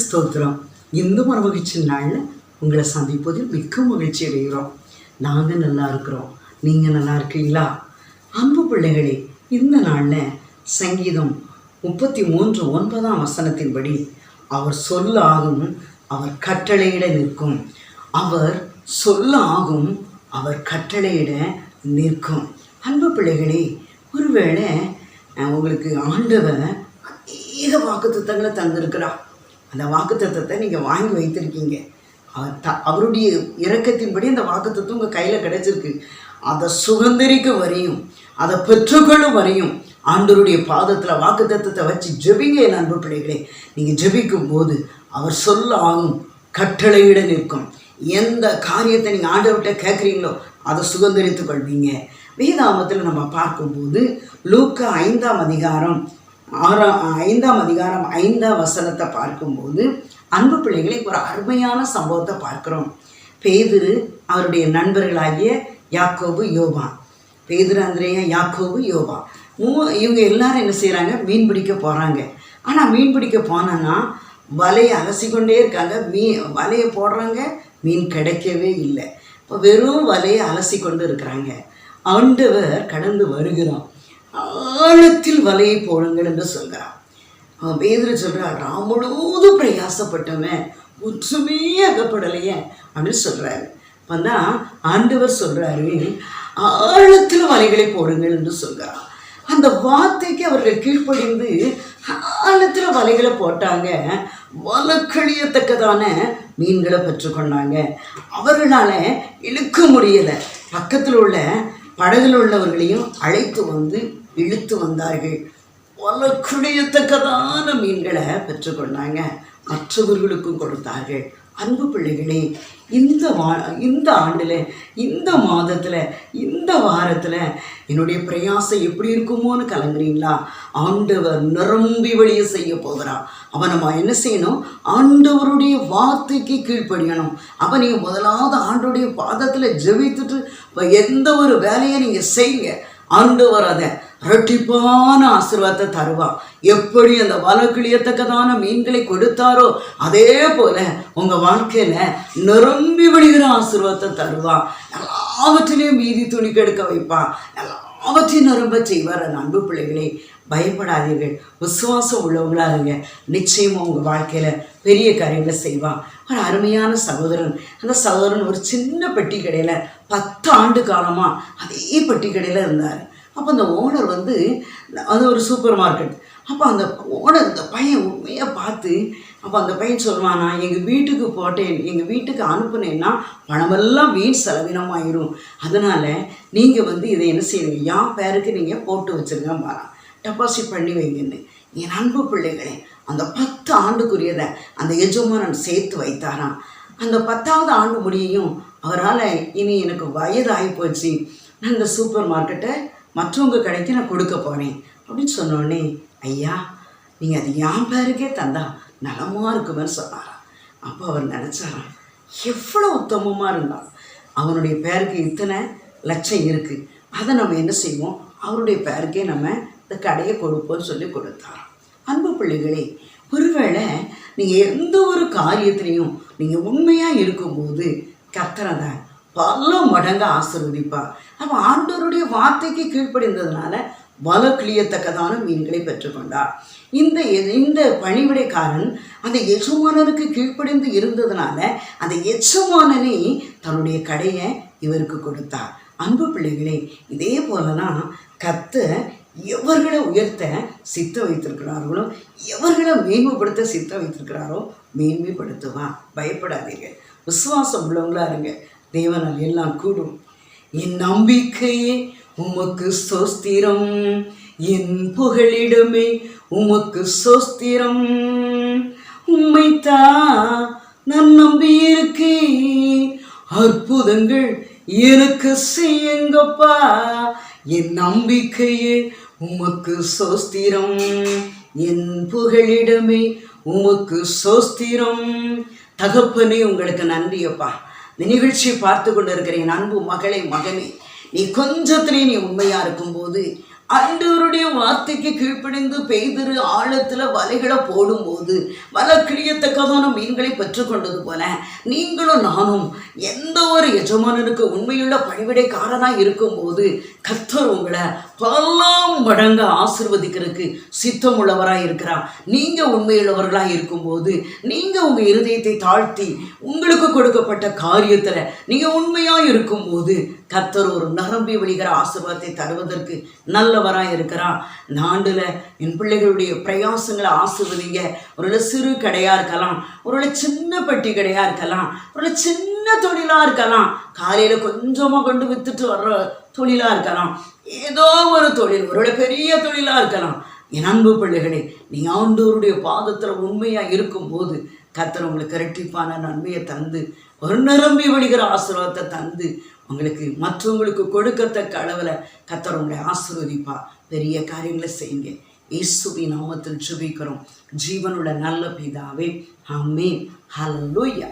ஸ்தோத்திரம். இந்த மகிழ்ச்சி நாளில் உங்களை சந்திப்பதில் மிக்க மகிழ்ச்சி அடைகிறோம். நாங்கள் நல்லா இருக்கிறோம், நீங்கள் நல்லா இருக்கீங்களா? அன்பு பிள்ளைகளே, இந்த நாளில் சங்கீதம் 33:9 அவர் சொல்ல ஆகும், அவர் கட்டளையிட நிற்கும். அவர் சொல்ல ஆகும், அவர் கட்டளையிட நிற்கும். அன்பு பிள்ளைகளே, ஒருவேளை உங்களுக்கு ஆண்டவர் அநேக வாக்குத்தத்தங்களை தந்திருக்கிறார். அந்த வாக்குத்தத்தத்தை நீங்கள் வாங்கி வைத்திருக்கீங்க. அவருடைய இரக்கத்தின்படி அந்த வாக்குத்தத்தம் உங்கள் கையில் கிடைச்சிருக்கு. அதை சுதந்திரிக்க வரையும், அதை பெற்றுக்கொள்ளும் வரையும் ஆண்டவருடைய பாதத்தில் வாக்குத்தத்தத்தை வச்சு ஜெபிங்க. என் அன்பு பிள்ளைகளே, நீங்கள் ஜெபிக்கும் போது அவர் சொல்ல ஆகும், கட்டளையிட நிற்கும். எந்த காரியத்தை நீங்கள் ஆண்டவர்கிட்ட கேட்குறீங்களோ அதை சுதந்திரித்துக் கொள்வீங்க. வேதாகமத்தில் நம்ம பார்க்கும்போது லூக்கா 5ஆம் அதிகாரம் 5 பார்க்கும்போது அன்பு பிள்ளைகளை ஒரு அருமையான சம்பவத்தை பார்க்குறோம். பேதுரு, அவருடைய நண்பர்களாகிய யாக்கோபு, யோபா. பேதுரு, அந்திரேயா, யாக்கோபு, யோபா இவங்க எல்லாரும் என்ன செய்கிறாங்க? மீன் பிடிக்க போகிறாங்க. ஆனால் மீன் பிடிக்க போனோன்னா வலையை அலசிக்கொண்டே இருக்காங்க. வலையை போடுறாங்க, மீன் கிடைக்கவே இல்லை. இப்போ வெறும் வலையை அலசி கொண்டு இருக்கிறாங்க. ஆண்டவர் கடந்து வருகிறான். ஆழத்தில் வலையை போடுங்கள் என்று சொல்கிறான். பேதுரு சொல்கிறார், நான் முழுவதும் பிரயாசப்பட்டவன், ஒற்றுமே அகப்படலையே அப்படின்னு சொல்கிறாரு. அப்போதான் ஆண்டவர் சொல்கிறாரு, ஆழத்தில் வலைகளை போடுங்கள் என்று சொல்கிறார். அந்த வார்த்தைக்கு அவர்கள் கீழ்ப்படிந்து ஆழத்தில் வலைகளை போட்டாங்க. வலக்கழியத்தக்கதான மீன்களை பெற்றுக்கொண்டாங்க. அவர்களால் இழுக்க முடியலை. பக்கத்தில் உள்ள படகில் உள்ளவர்களையும் அழைத்து வந்து இழுத்து வந்தார்கள். வலக்கழியத்தக்கதான மீன்களை பெற்றுக்கொண்டாங்க. மற்றவர்களுக்கும் கொடுத்தார்கள். அன்பு பிள்ளைகளே, இந்த ஆண்டில், இந்த மாதத்தில், இந்த வாரத்தில் என்னுடைய பிரயாசம் எப்படி இருக்குமோன்னு கலங்குறீங்களா? ஆண்டவர் நிரம்பி வழிய செய்ய போகிறார். அவன் நம்ம என்ன செய்யணும்? ஆண்டவருடைய வார்த்தைக்கு கீழ்ப்படியணும். அப்போ நீங்கள் முதலாவது ஆண்டவருடைய பாதத்தில் ஜெபித்துட்டு எந்த ஒரு வேலையை நீங்கள் செய்யுங்க. ஆண்டவர் அதை இரட்டிப்பான ஆசீர்வாதத்தை தருவார். எப்படி அந்த வலக்கிழியத்தக்கதான மீன்களை கொடுத்தாரோ அதே போல உங்கள் வாழ்க்கையில் நிரம்பி வழிகிற ஆசீர்வாதத்தை தருவார். எல்லாவற்றிலையும் மீதி துணி கெடுக்க வைப்பார். எல்லாவற்றையும் நிரம்ப செய்வார். அந்த அன்பு பிள்ளைகளே, பயப்படாதீர்கள், விசுவாசம் உள்ளவங்களாக இருங்க. நிச்சயமாக உங்கள் வாழ்க்கையில் பெரிய காரியங்களை செய்வான். ஒரு அருமையான சகோதரன். அந்த சகோதரன் ஒரு சின்ன பெட்டி கடையில் 10 ஆண்டு காலமாக அதே பெட்டி கடையில் இருந்தார். அப்போ அந்த ஓனர் அது ஒரு சூப்பர் மார்க்கெட். அப்போ அந்த ஓனர், இந்த பையன் உண்மையாக பார்த்து, அப்போ அந்த பையன் சொல்லுவான், நான் எங்கள் வீட்டுக்கு போட்டேன், எங்கள் வீட்டுக்கு அனுப்புனேன்னா பணமெல்லாம் வீண் செலவினமாயிரும். அதனால் நீங்கள் இதை என்ன செய்யுங்க, என் பேருக்கு நீங்கள் போட்டு வச்சுருங்க, பாரான் டெபாசிட் பண்ணி வைங்கன்னு. என் அன்பு பிள்ளைகளே, அந்த 10 ஆண்டுக்குரியதை அந்த எஜமானன் சேர்த்து வைத்தாராம். அந்த 10ஆவது ஆண்டு முடியையும் அவரால், இனி எனக்கு வயதாகி போச்சு, நான் இந்த சூப்பர் மார்க்கெட்டை மற்றவங்க கடைக்கு நான் கொடுக்க போகிறேன் அப்படின்னு சொன்னோடனே, ஐயா நீங்கள் அது என் பேருக்கே தந்தா நலமாக இருக்குமென்னு சொன்னாராம். அப்போ அவர் நினச்சாராம், எவ்வளோ உத்தமமாக இருந்தால் அவனுடைய பேருக்கு இத்தனை லட்சம் இருக்குது, அதை நம்ம என்ன செய்வோம், அவருடைய பேருக்கே நம்ம இந்த கடையை கொடுப்போம்னு சொல்லி கொடுத்தாராம். அன்பு பிள்ளைகளே, ஒருவேளை நீங்கள் எந்த ஒரு காரியத்திலையும் நீங்கள் உண்மையாக இருக்கும்போது கர்த்தரை பல மடங்கு ஆசீர்வதிப்பார். அப்போ ஆண்டவருடைய வார்த்தைக்கு கீழ்ப்படிந்ததுனால வலக்கிழியத்தக்கதான மீன்களை பெற்றுக்கொண்டார். இந்த பணிவிடைக்காரன் அந்த எஜமானனுக்கு கீழ்ப்படிந்து இருந்ததுனால அந்த எஜமானனை தன்னுடைய கடையை இவருக்கு கொடுத்தார். அன்பு பிள்ளைகளே, இதே போலதான் கர்த்தர் எவர்களை உயர்த்த சித்த வைத்திருக்கிறார்களோ, எவர்களை மேன்மைப்படுத்த சித்த வைத்திருக்கிறாரோ மேன்மைப்படுத்துவான். பயப்படாதீர்கள், விசுவாசம் உள்ளவங்களா இருங்க. தேவனால் எல்லாம் கூடும். என் நம்பிக்கையே உமக்கு ஸ்தோத்திரம், என் புகழிடமே உமக்கு ஸ்தோத்திரம். உம்மைத்தான் நான் நம்பியிருக்கேன், அற்புதங்கள் எனக்கு செய்யுங்கப்பா. என் நம்பிக்கையே உமக்கு ஸ்தோத்திரம், என் புகழிடமே உமக்கு ஸ்தோத்திரம். தகப்பனே, உங்களுக்கு நன்றியப்பா. இந்த நிகழ்ச்சியை பார்த்து கொண்டு இருக்கிற என் அன்பு மகளே, மகனே, நீ கொஞ்சத்திலே நீ உண்மையாக இருக்கும்போது ஆண்டவருடைய வார்த்தைக்கு கீழ்ப்படிந்து பேதுரு ஆழத்துல வலைகளை போடும்போது வலை கிழியத்தக்கதான மீன்களை பெற்றுக்கொண்டது போல நீங்களும் நானும் எந்த ஒரு எஜமானனுக்கு உண்மையுள்ள பணிவிடைக்காரனாய் இருக்கும்போது கர்த்தர் உங்களை பல மடங்கு ஆசீர்வதிக்கிறதுக்கு சித்தம் உள்ளவராய் இருக்கிறார். நீங்க உண்மையுள்ளவர்களாக இருக்கும்போது, நீங்க உங்க இருதயத்தை தாழ்த்தி உங்களுக்கு கொடுக்கப்பட்ட காரியத்துல நீங்க உண்மையாய் இருக்கும்போது கர்த்தர் ஒரு நிரம்பி வழிகிற ஆசீர்வாதத்தை தருவதற்கு நல்லவராய் இருக்கிறார். இந்த ஆண்டுல என் பிள்ளைகளுடைய பிரயாசங்களை ஆசீர்வதிங்க. ஒருவேளை சிறு கடையா இருக்கலாம், ஒருவேளை சின்ன பெட்டி கடையா இருக்கலாம், ஒருவேளை சின்ன தொழிலா இருக்கலாம், காலையில கொஞ்சமா கொண்டு வித்துட்டு வர்ற தொழிலா இருக்கலாம், ஏதோ ஒரு தொழில், ஒருவேளை பெரிய தொழிலா இருக்கலாம். என் அன்பு பிள்ளைகளே, நீங்க ஆண்டவருடைய பாதத்துல உண்மையா இருக்கும்போது கர்த்தர் உங்களுக்கு இரட்டிப்பான நன்மையை தந்து ஒரு நிரம்பி வழிகிற ஆசீர்வாதத்தை தந்து உங்களுக்கு மற்றவங்களுக்கு கொடுக்கத்தக்க அளவில் கர்த்தர் உங்களை ஆசீர்வதிப்பா. பெரிய காரியங்களை செய்யுங்க. இயேசுவின் நாமத்தில் ஜெபிக்கிறோம் ஜீவனுள்ள நல்ல பிதாவே, ஆமென். ஹல்லேலூயா.